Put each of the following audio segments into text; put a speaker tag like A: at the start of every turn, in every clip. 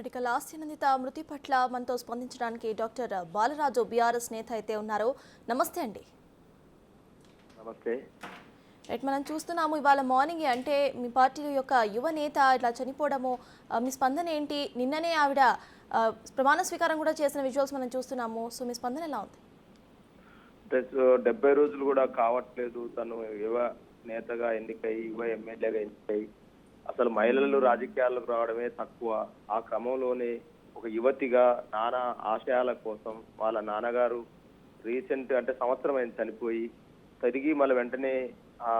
A: Right, ఇక లాస్య నందిత మృతి పట్ల మనతో స్పందించడానికి డాక్టర్ బాలరాజు బీఆర్ఎస్ నేత అయితే ఉన్నారు. నమస్తే అండి.
B: నమస్తే.
A: రైట్, మనం చూస్తున్నాము ఇవాళ మార్నింగ్ అంటే మీ పార్టీ యొక్క యువ నేత ఇట్లా చనిపోవడము, మీ స్పందన ఏంటి? నిన్ననే ఆవిడ ప్రమాణ స్వీకారం కూడా చేసిన విజువల్స్ మనం చూస్తున్నాము. సో మీ స్పందన ఎలా ఉంది?
B: 70 రోజులు కూడా కావట్లేదు తను యువ నేతగా ఎన్నికై, యువ ఎమ్మెల్యేగా ఎన్నికై. అసలు మహిళలు రాజకీయాలకు రావడమే తక్కువ. ఆ క్రమంలోనే ఒక యువతిగా నానా ఆశయాల కోసం వాళ్ళ నాన్నగారు రీసెంట్ అంటే సంవత్సరం అయింది చనిపోయి, తిరిగి మళ్ళీ వెంటనే ఆ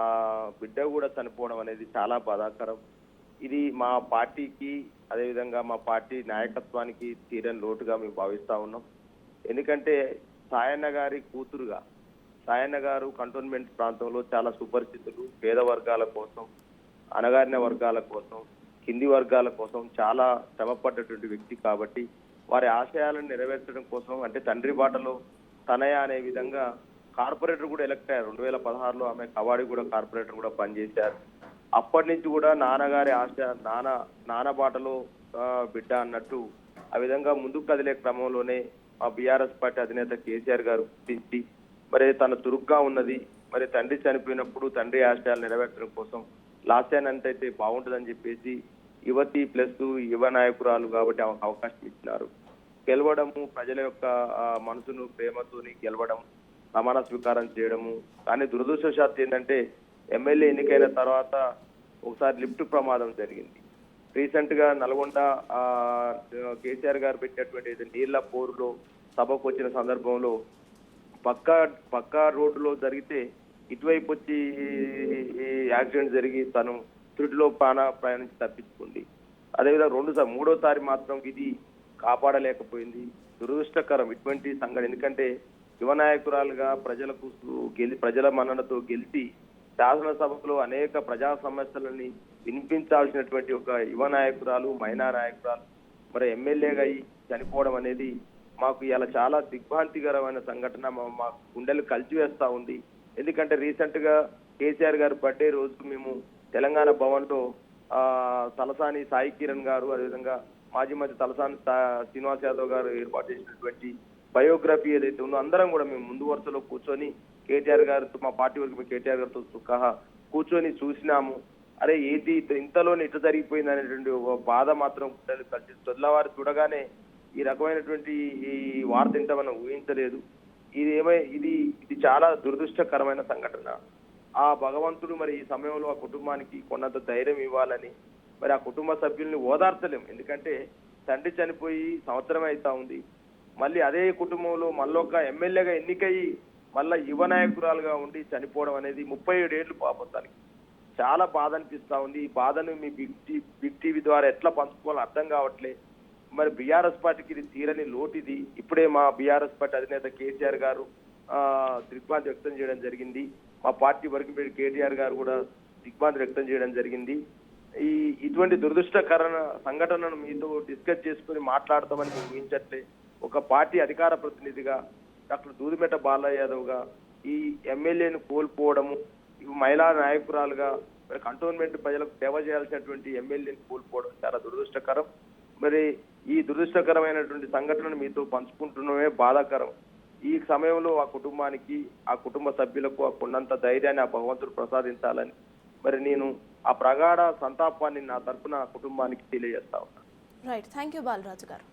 B: బిడ్డ కూడా చనిపోవడం అనేది చాలా బాధాకరం. ఇది మా పార్టీకి, అదేవిధంగా మా పార్టీ నాయకత్వానికి తీరని లోటుగా మేము భావిస్తా ఉన్నాం. ఎందుకంటే సాయన్న గారి కూతురుగా, సాయన్న గారు కంటోన్మెంట్ ప్రాంతంలో చాలా సుపరిస్థితులు, పేద వర్గాల కోసం, అణగారిన వర్గాల కోసం, కింది వర్గాల కోసం చాలా శ్రమపడ్డటువంటి వ్యక్తి కాబట్టి వారి ఆశయాలను నెరవేర్చడం కోసం అంటే తండ్రి బాటలో తనయ అనే విధంగా కార్పొరేటర్ కూడా ఎలక్ట్ అయ్యారు. 2016లో ఆమె కవాడి కూడా కార్పొరేటర్ కూడా పనిచేశారు. అప్పటి నుంచి కూడా నాన్నగారి ఆశ, నాన్న బాటలో బిడ్డ అన్నట్టు ఆ విధంగా ముందుకు కదిలే క్రమంలోనే మా బీఆర్ఎస్ పార్టీ అధినేత కేసీఆర్ గారు గుర్తించి మరి తన చురుగ్గా ఉన్నది, మరి తండ్రి చనిపోయినప్పుడు తండ్రి ఆశయాలు నెరవేర్చడం కోసం లాస్యానంత అయితే బాగుంటుందని చెప్పేసి యువతి ప్లస్ యువ నాయకురాలు కాబట్టి అవకాశం ఇచ్చినారు. గెలవడము, ప్రజల యొక్క మనసును ప్రేమతోని గెలవడం, ప్రమాణ స్వీకారం చేయడము. కానీ దురదృష్టవశాత్తు ఏంటంటే ఎమ్మెల్యే ఎన్నికైన తర్వాత ఒకసారి లిఫ్ట్ ప్రమాదం జరిగింది. రీసెంట్ గా నల్గొండ కేసీఆర్ గారు పెట్టినటువంటి నీళ్ల పోరులో సభకు వచ్చిన సందర్భంలో పక్కా రోడ్డులో జరిగితే ఇటువైపు వచ్చి యాక్సిడెంట్ జరిగి తను త్రుటిలో ప్రయాణించి తప్పించుకుంది. అదేవిధంగా మూడోసారి మాత్రం ఇది కాపాడలేకపోయింది. దురదృష్టకరం ఇటువంటి సంఘటన. ఎందుకంటే యువ నాయకురాలుగా ప్రజల మన్ననతో గెలిచి శాసనసభలో అనేక ప్రజా సమస్యలని వినిపించాల్సినటువంటి ఒక యువ నాయకురాలు, మహిళా నాయకురాలు మరి ఎమ్మెల్యేగా చనిపోవడం అనేది మాకు ఇలా చాలా దిగ్భ్రాంతికరమైన సంఘటన. మా గుండెలు కలిసివేస్తా ఉంది. ఎందుకంటే రీసెంట్ గా కేసీఆర్ గారు బర్త్డే రోజుకు మేము తెలంగాణ భవన్ లో తలసాని సాయి కిరణ్ గారు, అదేవిధంగా మాజీ మంత్రి తలసాని శ్రీనివాస్ యాదవ్ గారు ఏర్పాటు చేసినటువంటి బయోగ్రఫీ ఏదైతే ఉందో అందరం కూడా మేము ముందు వరుసలో కూర్చొని కేటీఆర్ గారితో, మా పార్టీ వరకు మేము కేటీఆర్ గారితో సహా కూర్చొని చూసినాము. అరే ఏది ఇంతలోనే ఇట్లా జరిగిపోయింది అనేటువంటి ఒక బాధ మాత్రం కలిసి తెల్లవారు చూడగానే ఈ రకమైనటువంటి ఈ వార్త ఇంత మనం ఊహించలేదు. ఇది చాలా దురదృష్టకరమైన సంఘటన. ఆ భగవంతుడు మరి ఈ సమయంలో ఆ కుటుంబానికి కొన్నంత ధైర్యం ఇవ్వాలని, మరి ఆ కుటుంబ సభ్యుల్ని ఓదార్చలేం. ఎందుకంటే తండ్రి చనిపోయి సంవత్సరం అవుతా ఉంది. మళ్ళీ అదే కుటుంబంలో మళ్ళొక ఎమ్మెల్యేగా ఎన్నికయ్యి మళ్ళా యువ నాయకురాలుగా ఉండి చనిపోవడం అనేది 37 ఏళ్ళు పాపొత్తానికి చాలా బాధ అనిపిస్తా ఉంది. ఈ బాధను మీ బిగ్ టీవీ ద్వారా ఎట్లా పంచుకోవాలో అర్థం కావట్లే. మరి బీఆర్ఎస్ పార్టీకి ఇది తీరని లోటిది. ఇప్పుడే మా బీఆర్ఎస్ పార్టీ అధినేత కేసీఆర్ గారు దిగ్భ్రాంతి వ్యక్తం చేయడం జరిగింది. మా పార్టీ వర్కింగ్ కేటీఆర్ గారు కూడా దిగ్భ్రాంతి వ్యక్తం చేయడం జరిగింది. ఇటువంటి దురదృష్టకర సంఘటనను మీతో డిస్కస్ చేసుకుని మాట్లాడతామని మేము ఊహించట్లే. ఒక పార్టీ అధికార ప్రతినిధిగా డాక్టర్ దూదిమెట బాలయ్య యాదవ్ గా ఈ ఎమ్మెల్యేను కోల్పోవడము, మహిళా నాయకురాలుగా మరి కంటోన్మెంట్ ప్రజలకు సేవ చేయాల్సినటువంటి ఎమ్మెల్యేని కోల్పోవడం చాలా దురదృష్టకరం. మరి ఈ దురదృష్టకరమైనటువంటి సంఘటనను మీతో పంచుకుంటున్నమే బాధాకరం. ఈ సమయంలో ఆ కుటుంబానికి, ఆ కుటుంబ సభ్యులకు ఆ కొండంత ధైర్యాన్ని ఆ భగవంతుడు ప్రసాదించాలని మరి నేను ఆ ప్రగాఢ సంతాపాన్ని నా తరఫున కుటుంబానికి తెలియజేస్తా ఉన్నాను.
A: రైట్, థ్యాంక్ యూ బాలరాజు గారు.